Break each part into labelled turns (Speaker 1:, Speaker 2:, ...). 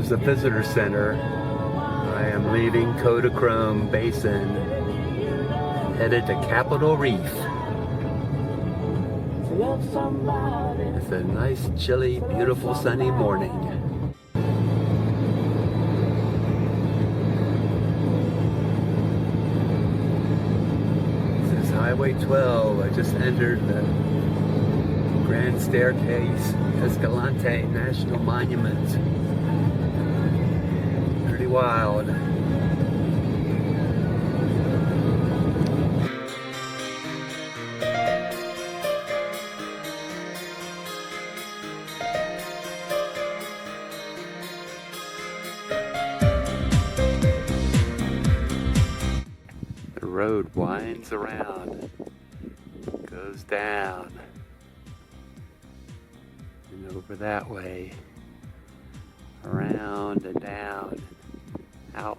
Speaker 1: There's the visitor center. I am leaving Kodachrome Basin, headed to Capitol Reef. It's a nice, chilly, beautiful, sunny morning. This is Highway 12. I just entered the Grand Staircase, Escalante National Monument. Pretty wild. The road winds around, goes down, and over that way, around and down, out.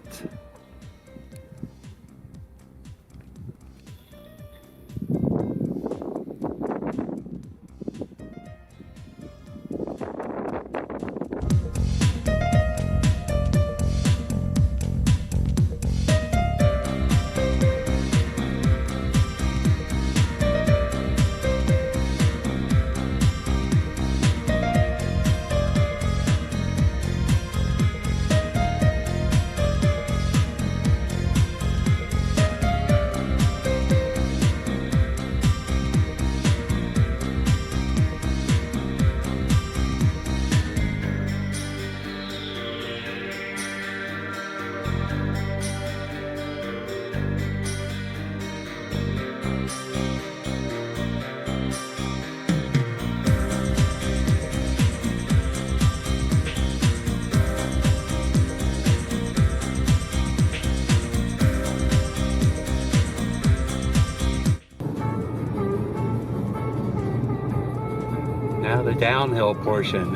Speaker 1: Now the downhill portion.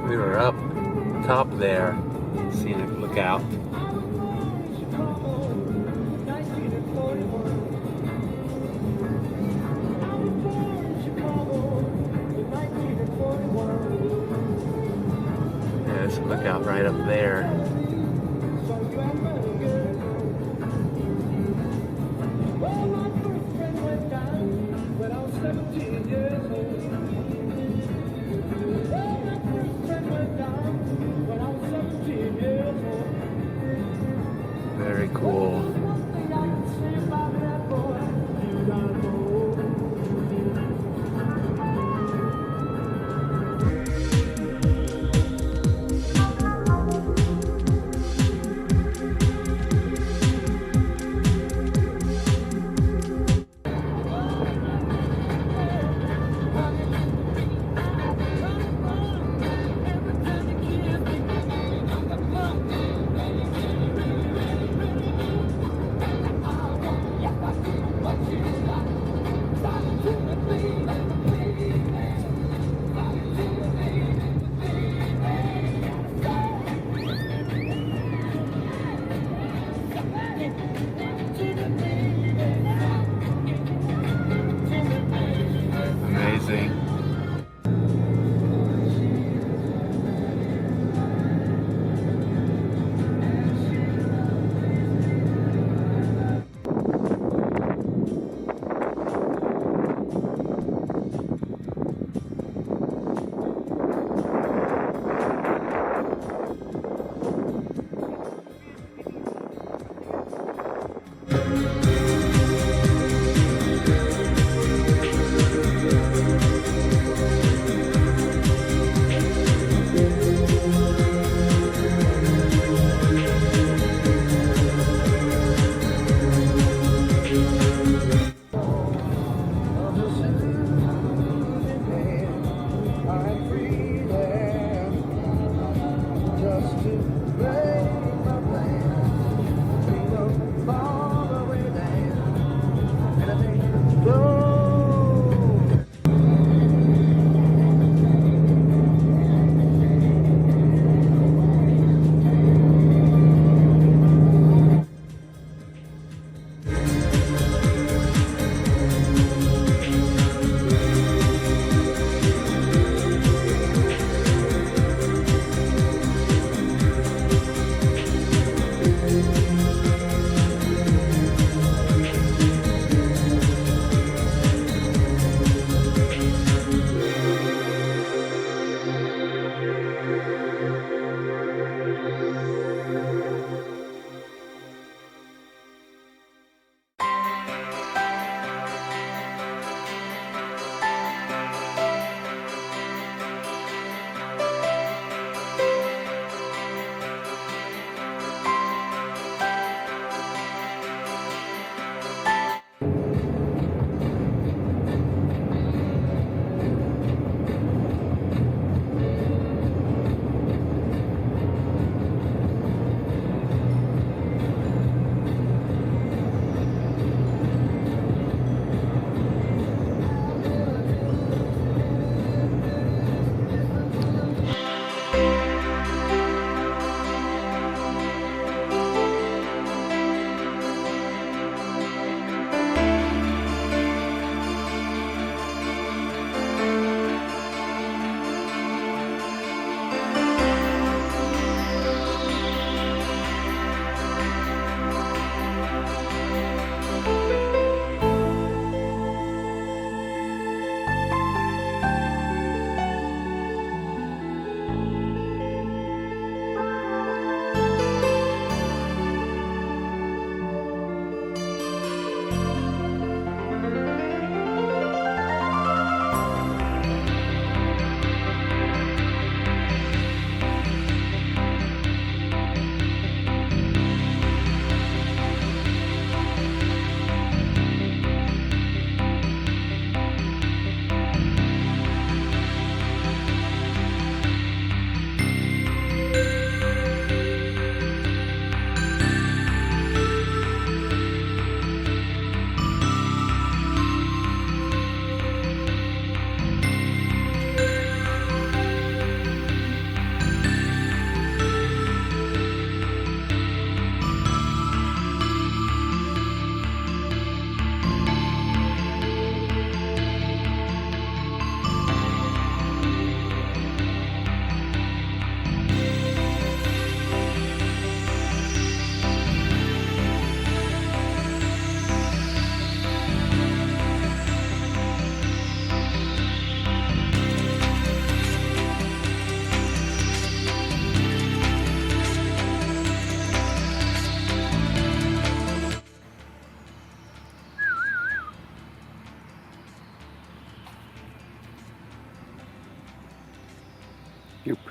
Speaker 1: We were up top there, scenic lookout. There's a lookout right up there. Very cool.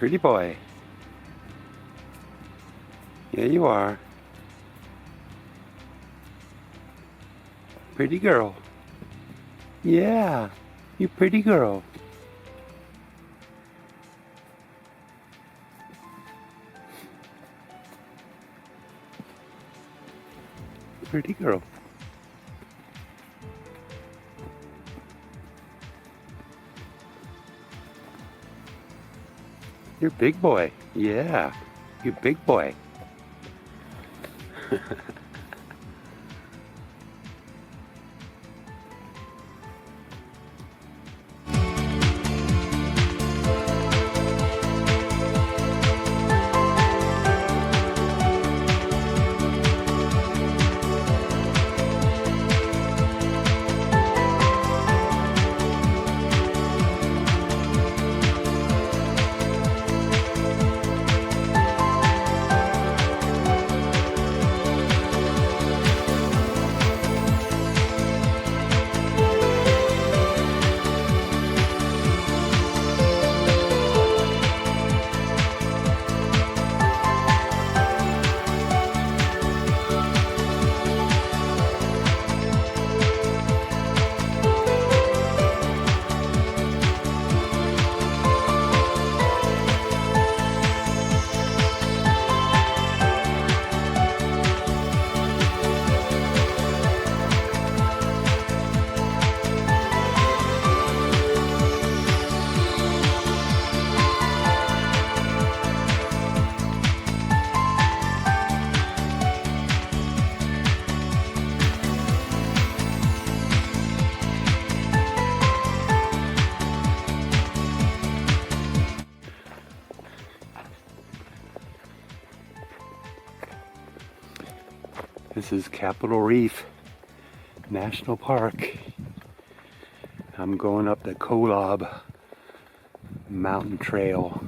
Speaker 1: Pretty boy. Yeah, you are. Pretty girl. Yeah, you pretty girl. Pretty girl. You're big boy. Yeah, you big boy. This is Capitol Reef National Park. I'm going up the Cohab Mountain Trail,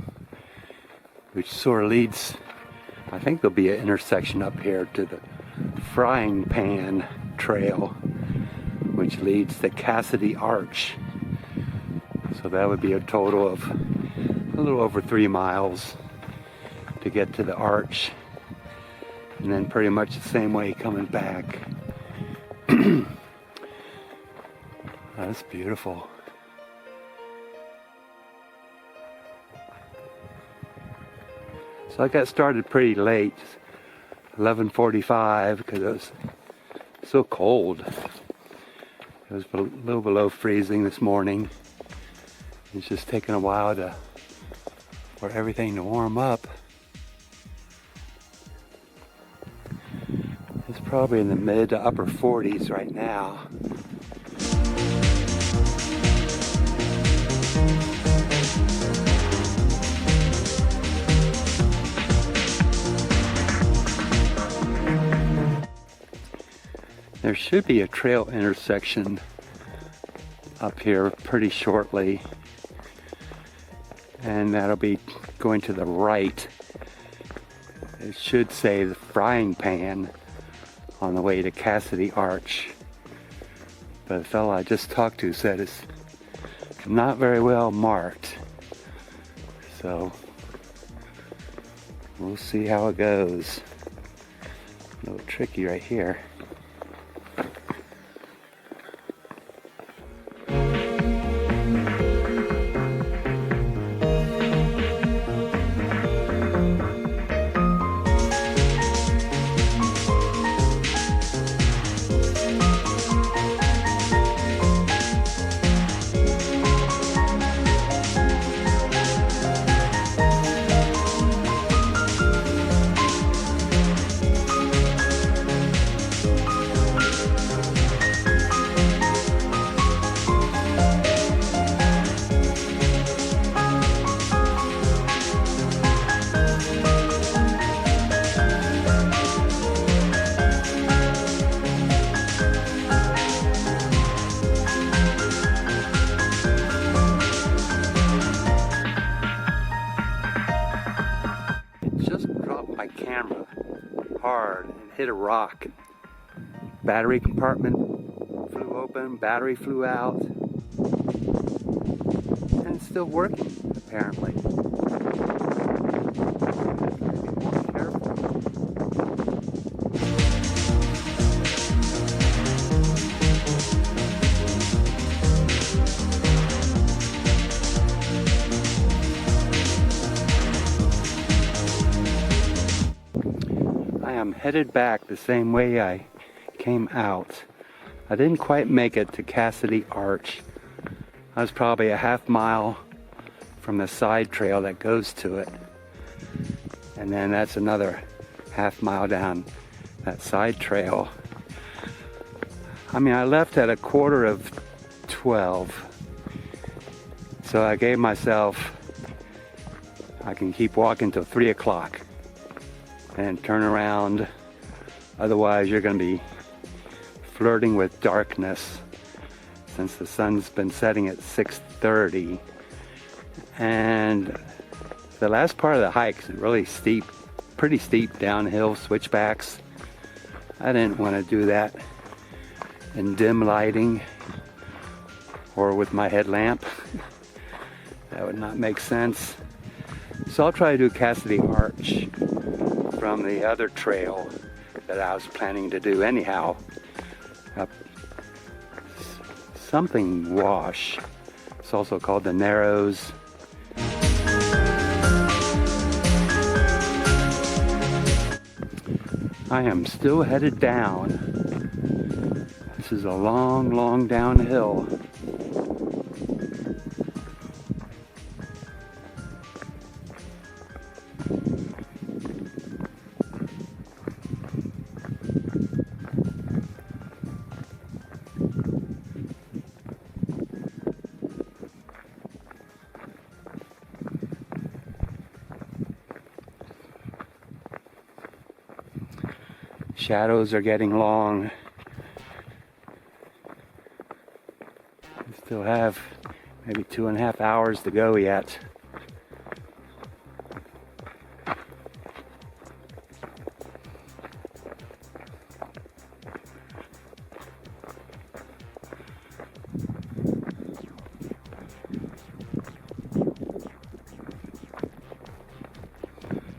Speaker 1: which sort of leads, I think there'll be an intersection up here to the Frying Pan Trail, which leads to Cassidy Arch. So that would be a total of a little over 3 miles to get to the arch. And then pretty much the same way coming back. That's beautiful. So I got started pretty late, 11:45, because it was so cold. It was a little below freezing this morning. It's just taking a while for everything to warm up. It's probably in the mid to upper 40s right now. There should be a trail intersection up here pretty shortly, and that'll be going to the right. It should say the Frying Pan on the way to Cassidy Arch, but the fellow I just talked to said it's not very well marked, so we'll see how it goes. A little tricky right here. Camera hard and hit a rock. Battery compartment flew open, battery flew out, and it's still working apparently. I'm headed back the same way I came out. I didn't quite make it to Cassidy Arch. I was probably a half mile from the side trail that goes to it. And then that's another half mile down that side trail. I mean, I left at 11:45. So I gave myself, I can keep walking till 3 o'clock. And turn around, otherwise you're going to be flirting with darkness since the sun's been setting at 6:30. And the last part of the hike is really steep, pretty steep downhill switchbacks. I didn't want to do that in dim lighting or with my headlamp. That would not make sense. So I'll try to do Cassidy Arch from the other trail that I was planning to do anyhow. Something wash. It's also called the Narrows. I am still headed down. This is a long, long downhill. Shadows are getting long. We still have maybe 2.5 hours to go yet.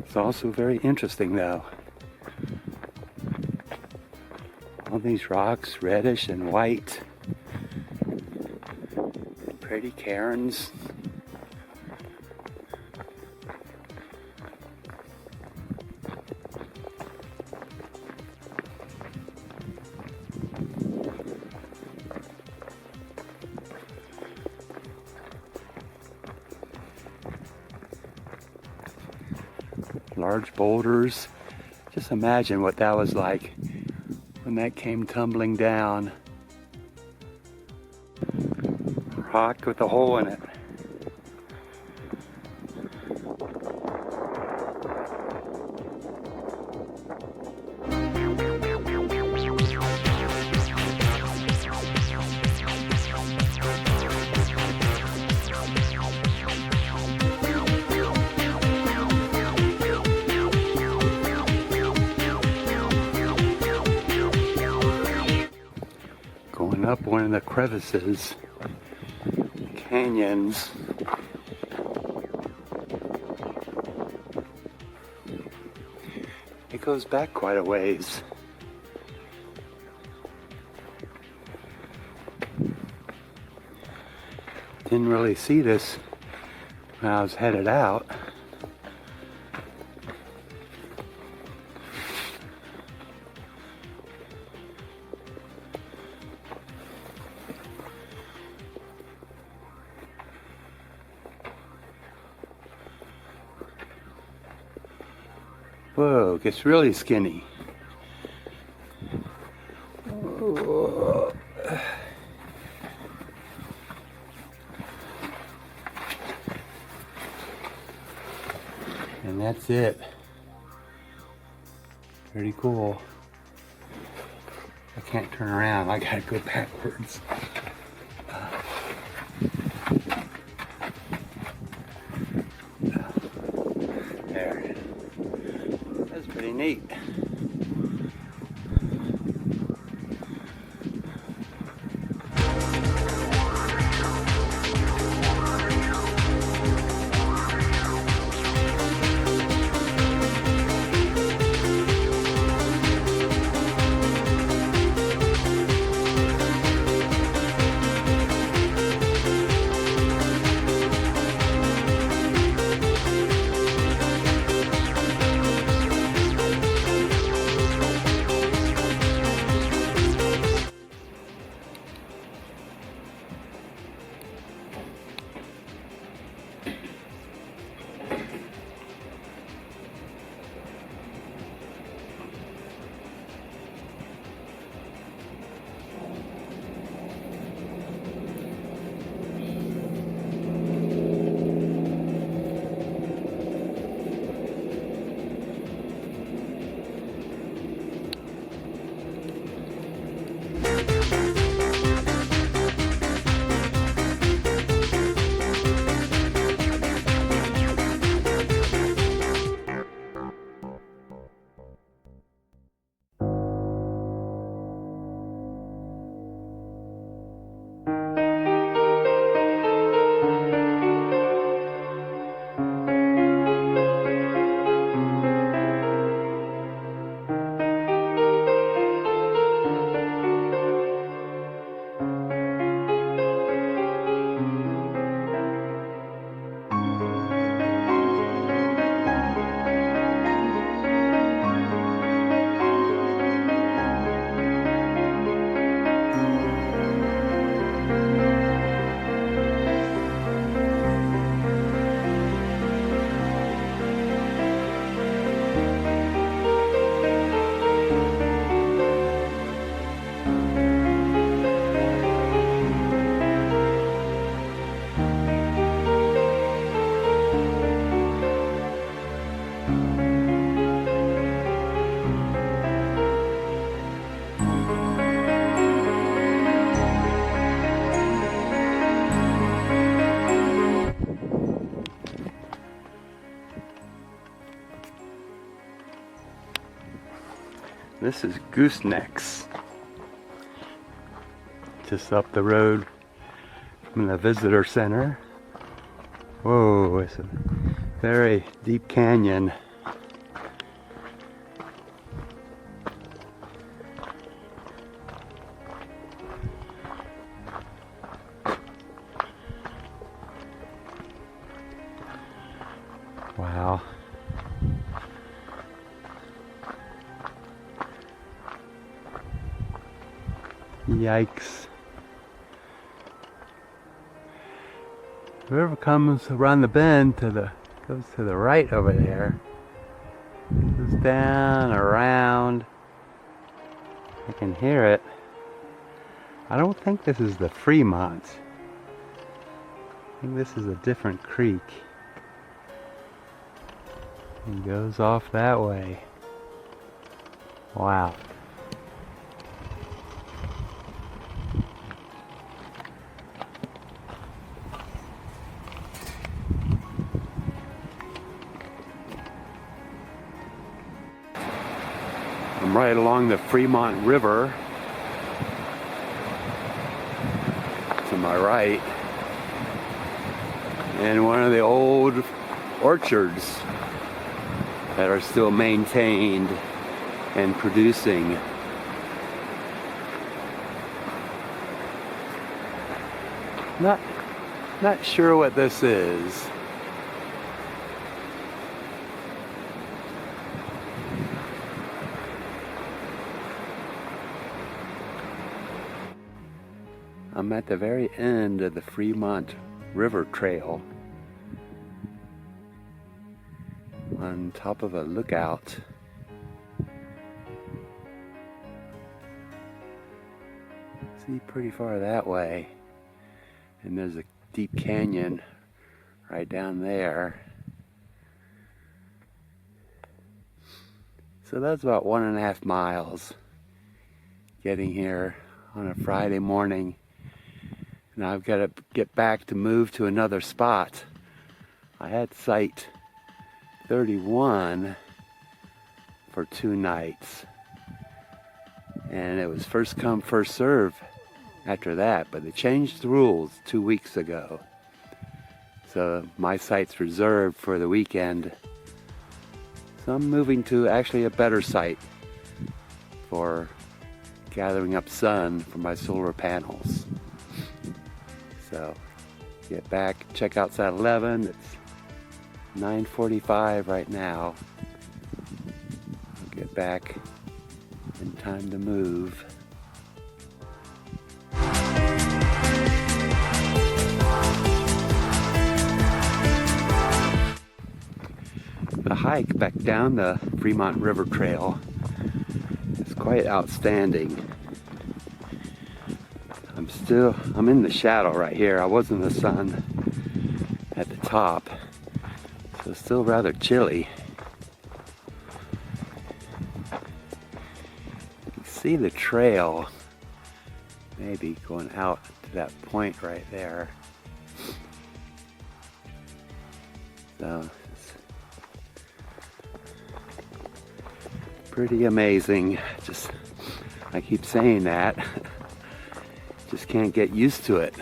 Speaker 1: It's also very interesting though. All these rocks, reddish and white. Pretty cairns. Large boulders. Just imagine what that was like when that came tumbling down. Rock with a hole in it. Going up one of the crevices, canyons. It goes back quite a ways. Didn't really see this when I was headed out. Whoa, it gets really skinny. Whoa. And that's it. Pretty cool. I can't turn around, I gotta go backwards. There. That's pretty neat. This is Goosenecks, just up the road from the visitor center. Whoa, it's a very deep canyon. Wow. Yikes. Whoever comes around the bend goes to the right over there. Goes down, around. I can hear it. I don't think this is the Fremont. I think this is a different creek. It goes off that way. Wow. I'm right along the Fremont River to my right, and one of the old orchards that are still maintained and producing. Not sure what this is. I'm at the very end of the Fremont River Trail, on top of a lookout. See pretty far that way, and there's a deep canyon right down there. So that's about 1.5 miles getting here on a Friday morning. Now I've got to get back to move to another spot. I had site 31 for 2 nights, and it was first come first serve after that, but they changed the rules 2 weeks ago, so my site's reserved for the weekend. So I'm moving to actually a better site for gathering up sun for my solar panels. So get back, check out Sat 11. It's 9:45 right now. I'll get back in time to move. The hike back down the Fremont River Trail is quite outstanding. I'm in the shadow right here. I was in the sun at the top, so it's still rather chilly. You can see the trail maybe going out to that point right there. So it's pretty amazing. I keep saying that. Just can't get used to it.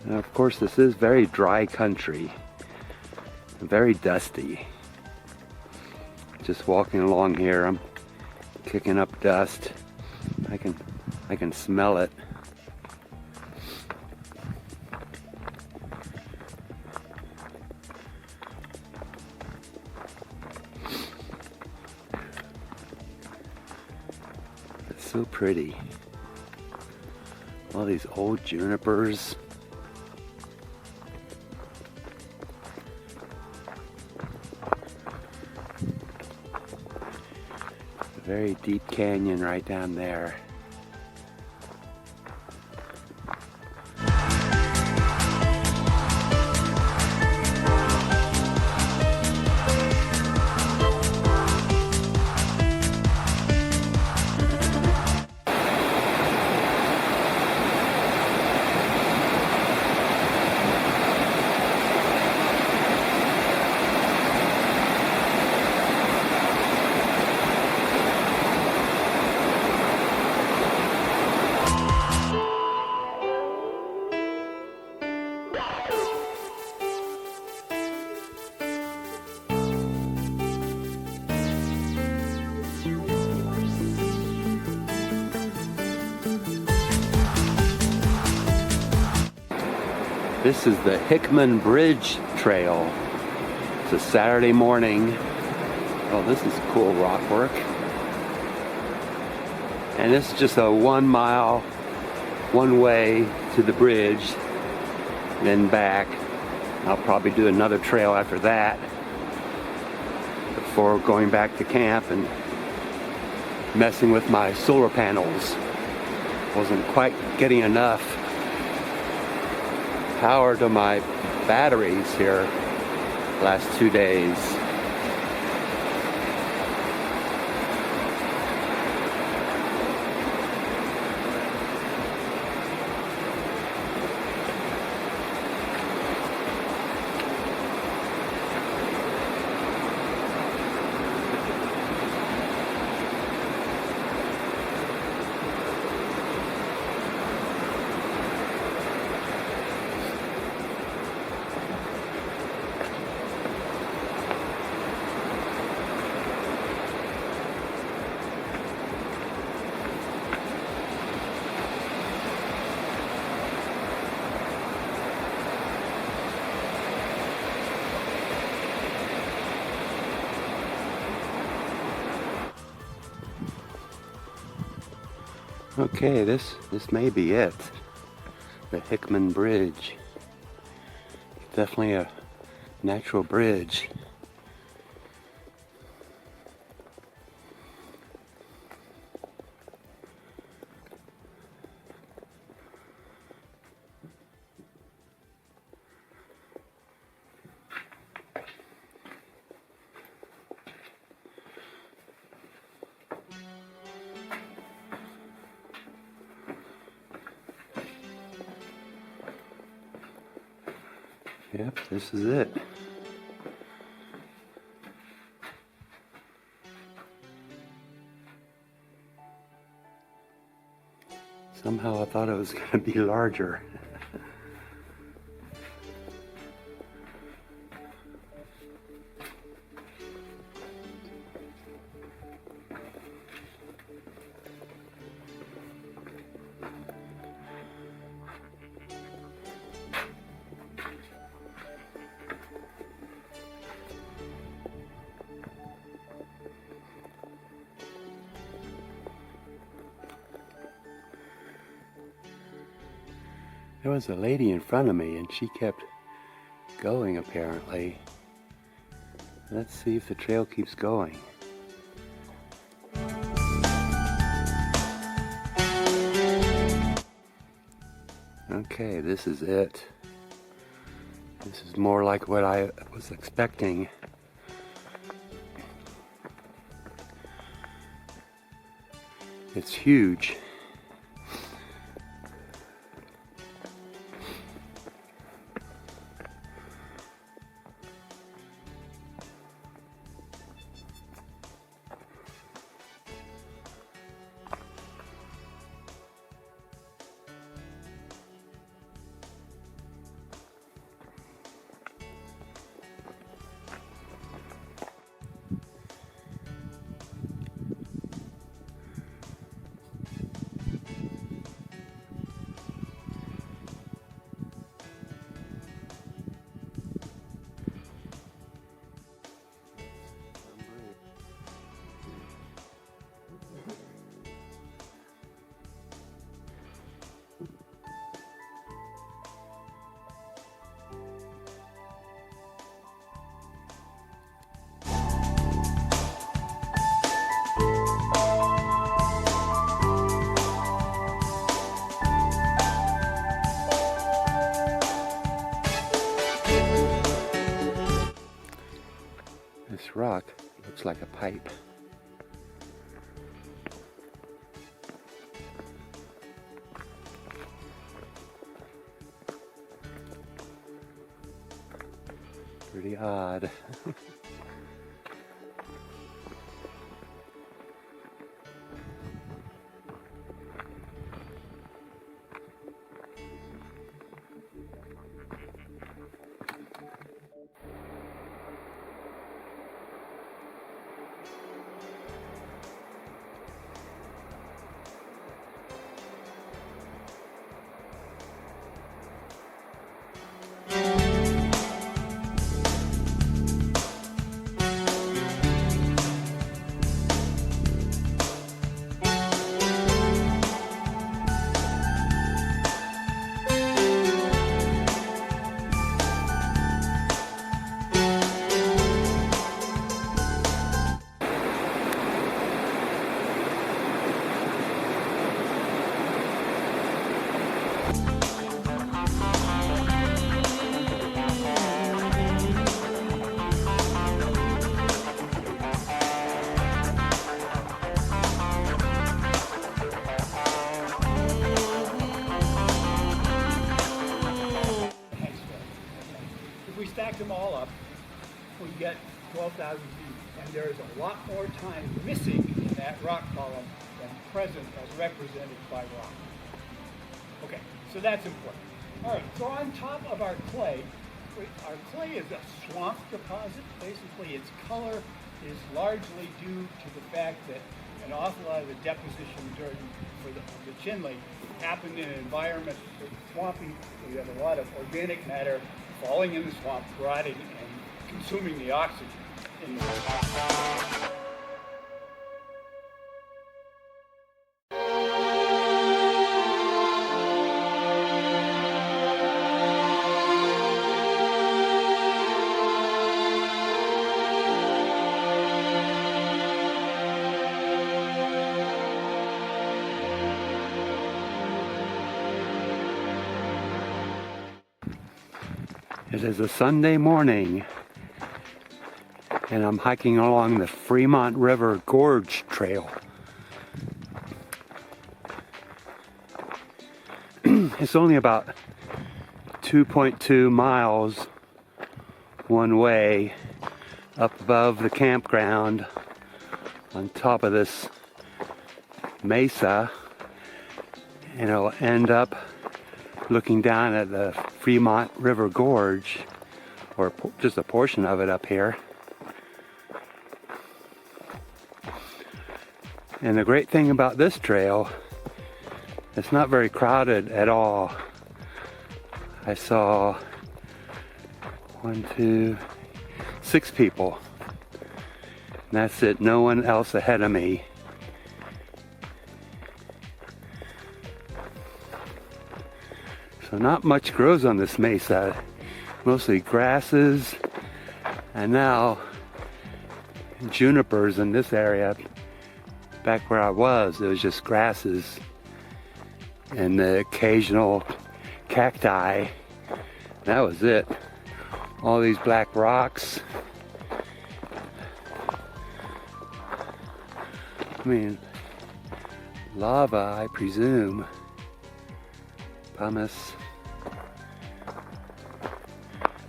Speaker 1: And of course, this is very dry country, very dusty. Just walking along here, I'm kicking up dust. I can smell it. So pretty. All these old junipers. A very deep canyon right down there. This is the Hickman Bridge Trail. It's a Saturday morning. Oh, this is cool rock work. And this is just a 1 mile, one way to the bridge, then back. I'll probably do another trail after that before going back to camp and messing with my solar panels. Wasn't quite getting enough power to my batteries here last 2 days. Okay, this may be it. The Hickman Bridge. Definitely a natural bridge. Yep, this is it. Somehow I thought it was going to be larger. There was a lady in front of me and she kept going apparently. Let's see if the trail keeps going. Okay, this is it. This is more like what I was expecting. It's huge. This rock looks like a pipe. Pretty odd.
Speaker 2: get 12,000 feet. And there is a lot more time missing in that rock column than present as represented by rock. Okay, so that's important. All right, so on top of our clay is a swamp deposit. Basically, its color is largely due to the fact that an awful lot of the deposition for the Chinle happened in an environment that's swampy. We have a lot of organic matter falling in the swamp, rotting and consuming the oxygen in the swamp.
Speaker 1: It is a Sunday morning, and I'm hiking along the Fremont River Gorge Trail. It's only about 2.2 miles one way up above the campground on top of this mesa, and it'll end up looking down at the Fremont River Gorge, or just a portion of it up here. And the great thing about this trail, it's not very crowded at all. I saw 6 people. And that's it, no one else ahead of me. So not much grows on this mesa, mostly grasses, and now junipers in this area. Back where I was, it was just grasses and the occasional cacti. That was it. All these black rocks. I mean, lava, I presume. Pumice.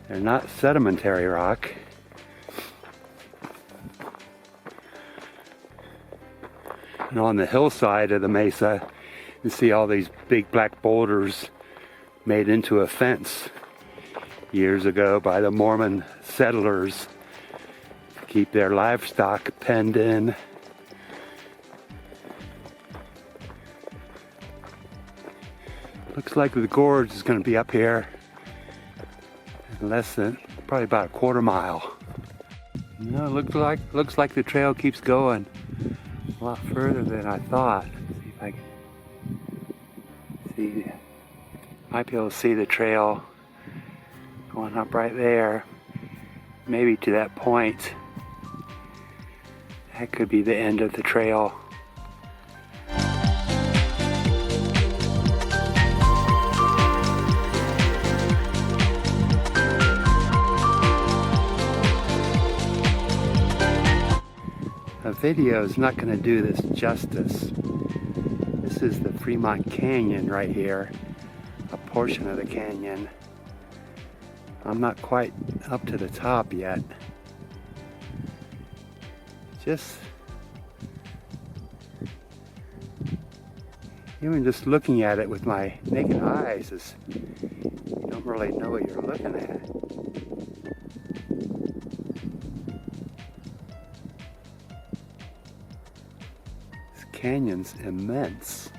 Speaker 1: They're not sedimentary rock. And on the hillside of the mesa, you see all these big black boulders made into a fence years ago by the Mormon settlers to keep their livestock penned in. Looks like the gorge is going to be up here in less than, probably about a quarter mile. No, looks like the trail keeps going a lot further than I thought. See if I can see, might be able to see the trail going up right there, maybe to that point. That could be the end of the trail. A video is not going to do this justice. This is the Fremont Canyon right here, a portion of the canyon. I'm not quite up to the top yet. Even just looking at it with my naked eyes is, you don't really know what you're looking at. Canyon's immense.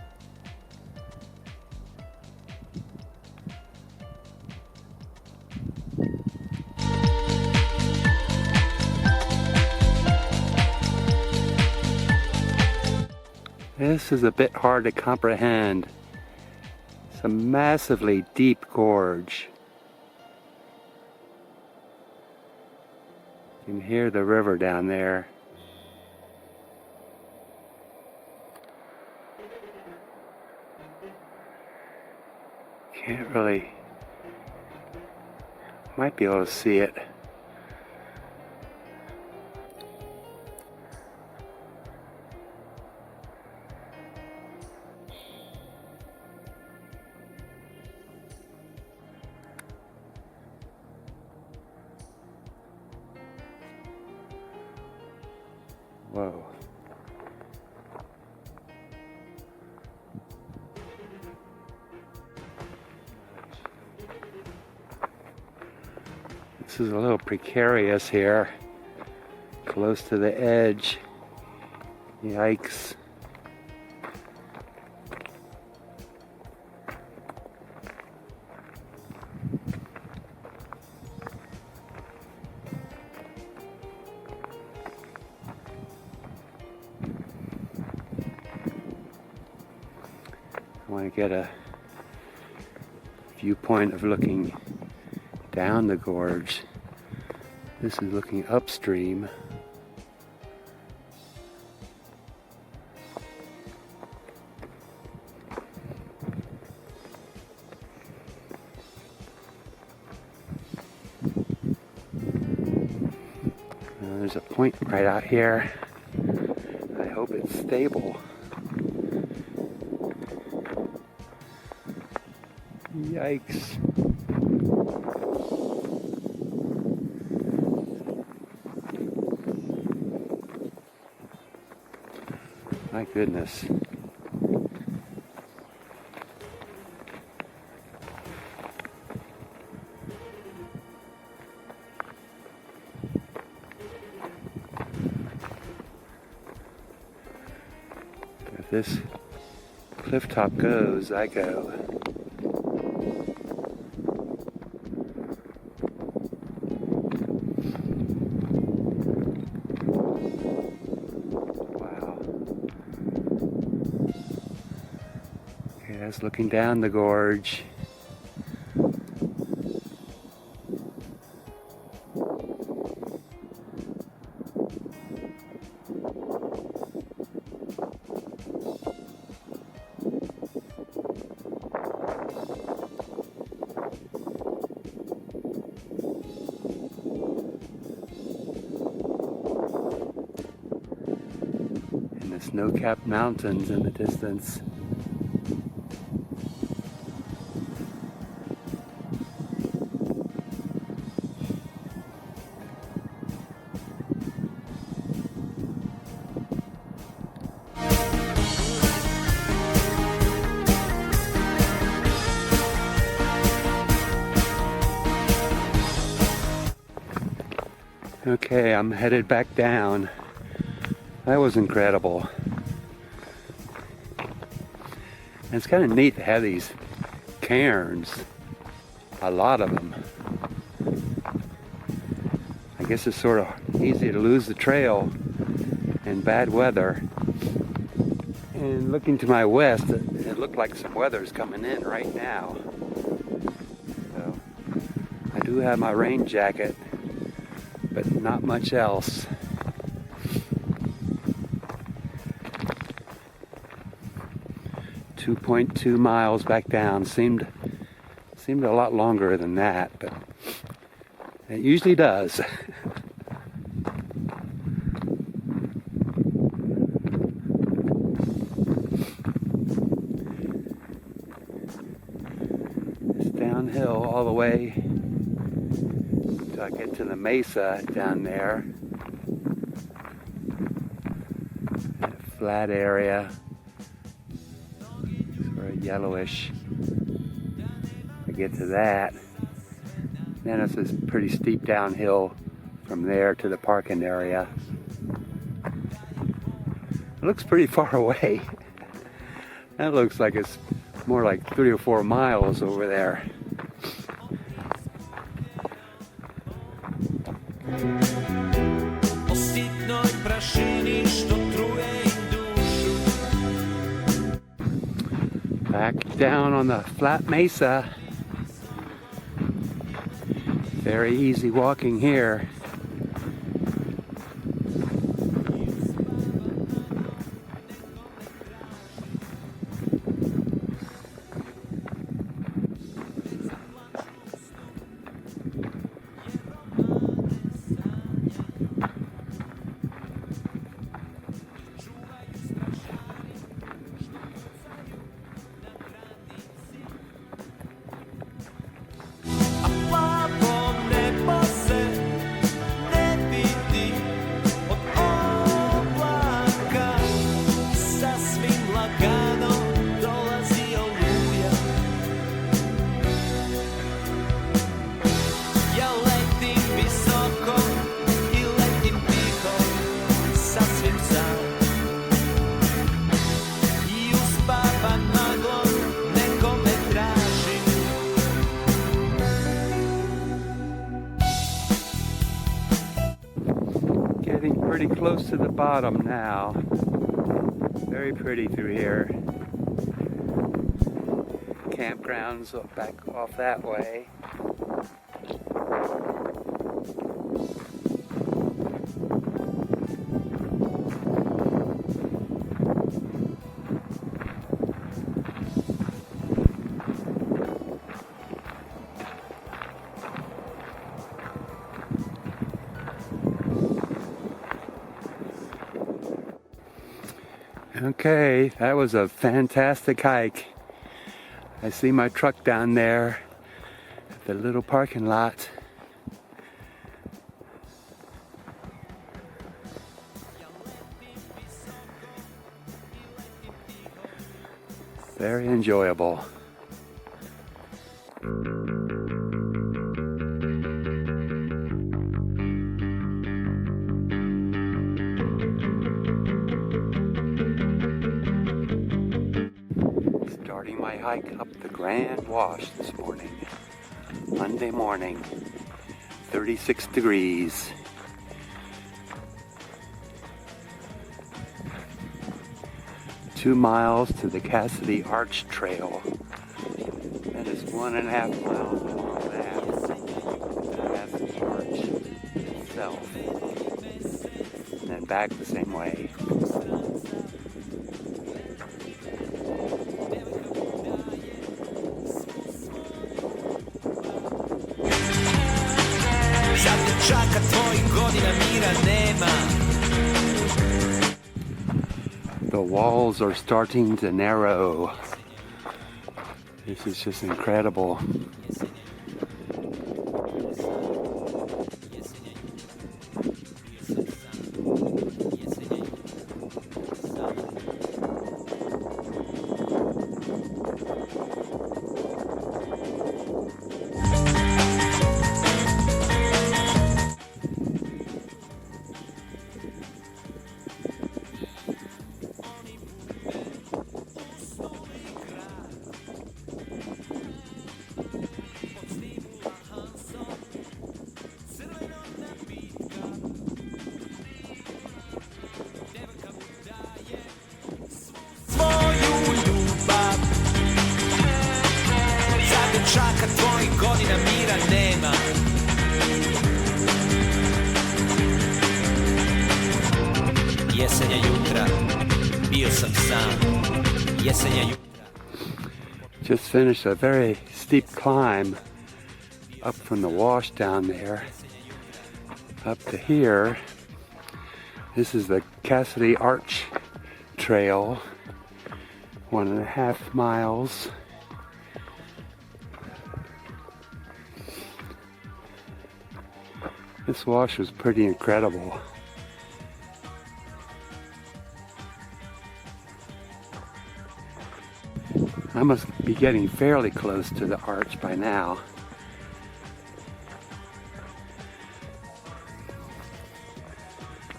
Speaker 1: This is a bit hard to comprehend. It's a massively deep gorge. You can hear the river down there. Can't really, might be able to see it. Whoa. This is a little precarious here, close to the edge. Yikes. I want to get a viewpoint of looking down the gorge. This is looking upstream. There's a point right out here. I hope it's stable. Yikes. My goodness. If this cliff top goes, I go. Yes, looking down the gorge. And the snow-capped mountains in the distance. Okay, I'm headed back down. That was incredible. And it's kind of neat to have these cairns, a lot of them. I guess it's sort of easy to lose the trail in bad weather. And looking to my west, it looked like some weather's coming in right now. So I do have my rain jacket, but not much else. .2 miles back down. Seemed a lot longer than that, but it usually does. It's downhill all the way till I get to the mesa down there. That flat area. Yellowish. I get to that, then it's this pretty steep downhill from there to the parking area. It looks pretty far away. That looks like it's more like 3 or 4 miles over there. Back down on the flat mesa. Very easy walking here. Getting pretty close to the bottom now. Very pretty through here. Campgrounds back off that way. Okay, that was a fantastic hike. I see my truck down there at the little parking lot. Very enjoyable. Starting my hike up the Grand Wash this morning. Monday morning, 36 degrees. Two miles to the Cassidy Arch Trail. That is 1.5 miles along that. The Cassidy Arch itself. And then back the same way. The walls are starting to narrow. This is just incredible. Just finished a very steep climb up from the wash down there up to here. This is the Cassidy Arch Trail, 1.5 miles. This wash was pretty incredible. I must be getting fairly close to the arch by now.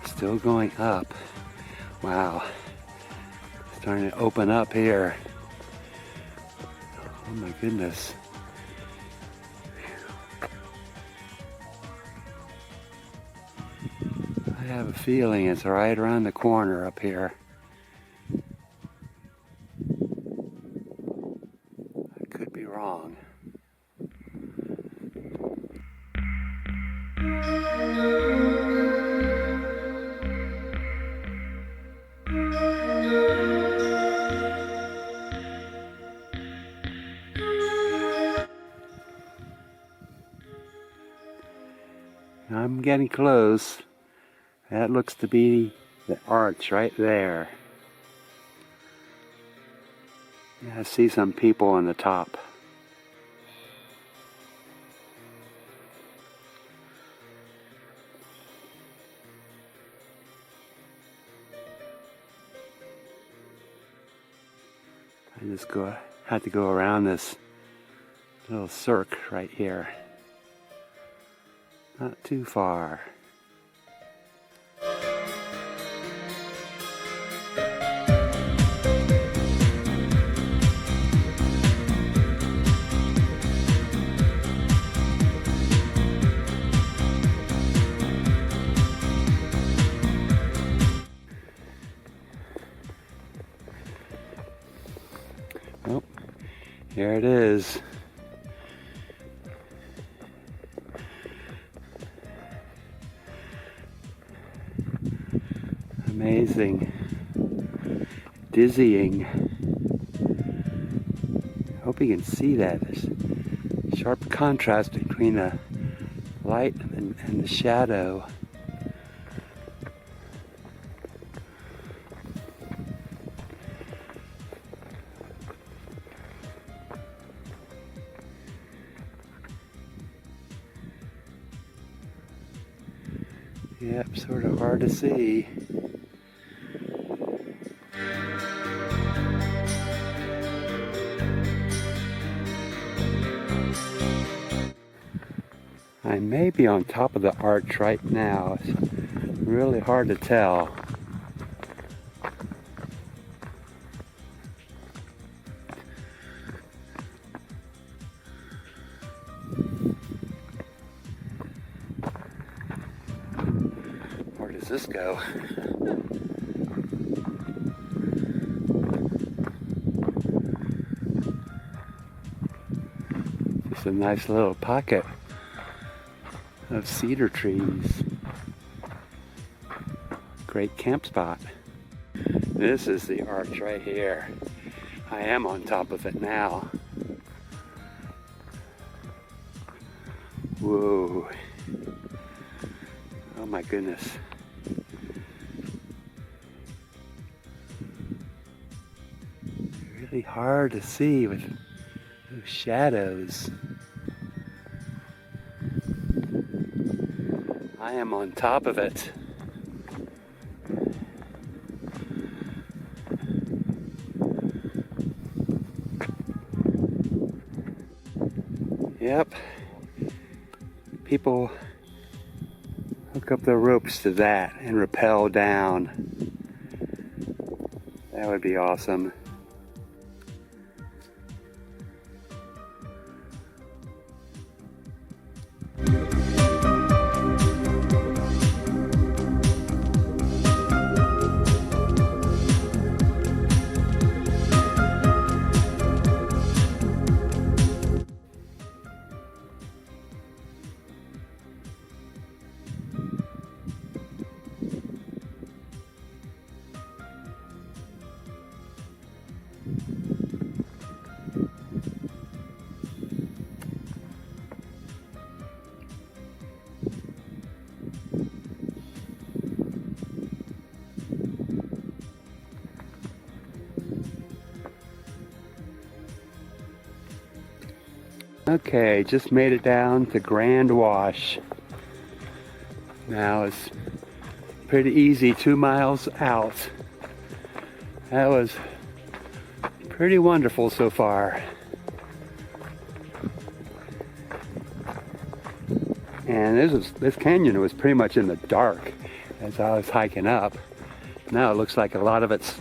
Speaker 1: Still going up. Wow. Starting to open up here. Oh my goodness. I have a feeling it's right around the corner up here. Wrong. I'm getting close. That looks to be the arch right there. Yeah, I see some people on the top. I just had to go around this little cirque right here. Not too far. Here it is. Amazing. Dizzying. I hope you can see that. There's sharp contrast between the light and the shadow. Yep, sort of hard to see. I may be on top of the arch right now. It's really hard to tell. Where does this go? Just a nice little pocket of cedar trees. Great camp spot. This is the arch right here. I am on top of it now. Whoa. Oh my goodness. Really hard to see with those shadows. I am on top of it. Yep. People hook up their ropes to that and rappel down. That would be awesome. Okay, just made it down to Grand Wash. Now it's pretty easy, 2 miles out. That was pretty wonderful so far. And this canyon was pretty much in the dark as I was hiking up. Now it looks like a lot of it's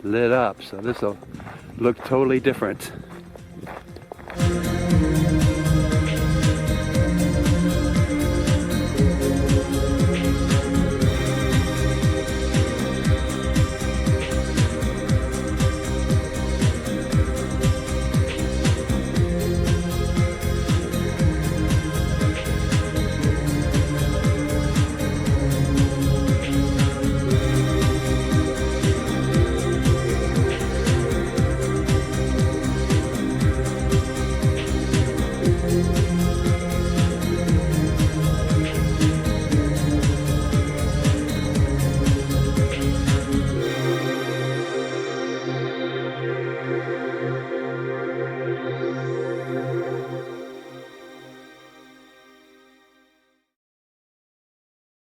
Speaker 1: lit up, so this will look totally different.